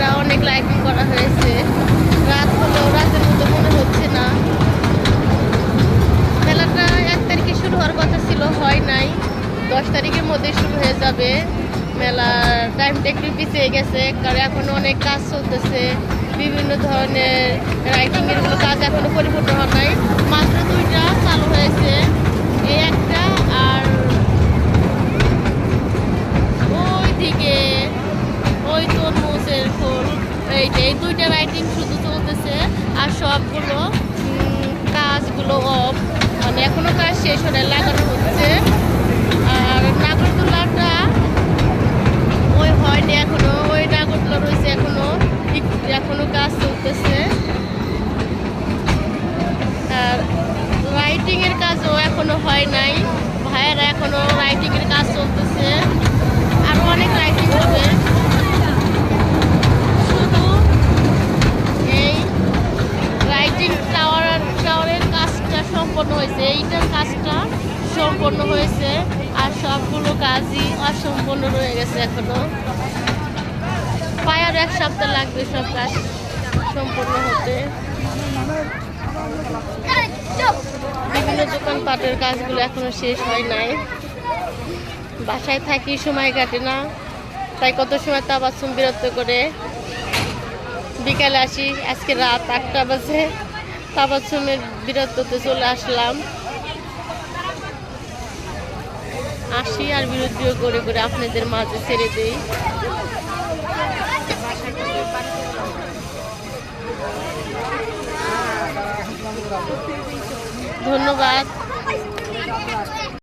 মেলাটা অনেক লাইটিং করা হয়েছে। রাত হলেও রাতের মতো মনে হচ্ছে না। মেলাটা 1 তারিখে শুরু হওয়ার কথা ছিল, হয় নাই। 10 তারিখের মধ্যে শুরু হয়ে যাবে। মেলার টাইমটা একটু পিছিয়ে গেছে, কারণ এখনো অনেক কাজ চলতেছে। বিভিন্ন ধরনের রাইটিংয়ের কাজ এখনো পরিপূর্ণ হয় নাই। মাত্র 2টা চালু হয়েছে, এই একটা আর ওই দিকে ওই তরমুজের ফুল, এই 2টা রাইটিং শুধু চলতেছে। আর সবগুলো কাজগুলো অফ, মানে এখনো কাজ শেষ হলে লাগানো হচ্ছে। আর নাগরদোলাটা ওই হয়নি এখনো, ওই নাগরদোলা রয়েছে এখনো কাজ চলতেছে। আর রাইটিং এর কাজও এখনো হয় নাই, ভাইয়েরা এখনো রাইটিং এর কাজ চলতেছে। আরো অনেক রাইটিং হবে। শুধু এই রাইটিং টাওয়ারের কাজটা সম্পন্ন হয়েছে, এইটার কাজটা সম্পন্ন হয়েছে। আর সবগুলো কাজই অসম্পূর্ণ রয়ে গেছে এখনো। প্রায় আর 1 সপ্তাহ লাগবে সব কাজ সম্পূর্ণ হতে। বিভিন্ন দোকানপাটের কাজগুলো এখনো শেষ হয় নাই। বাসায় থাকি, সময় কাটে না, তাই কত সময় তাবাসসুম বিরক্ত করে। বিকালে আসি, আজকে রাত 8টা বাজে, তাবাসসুমের বিরক্ততে চলে আসলাম। আসি আর বিরতিও করে করে আপনাদের মাঝে ছেড়ে দেই। ধন্যবাদ।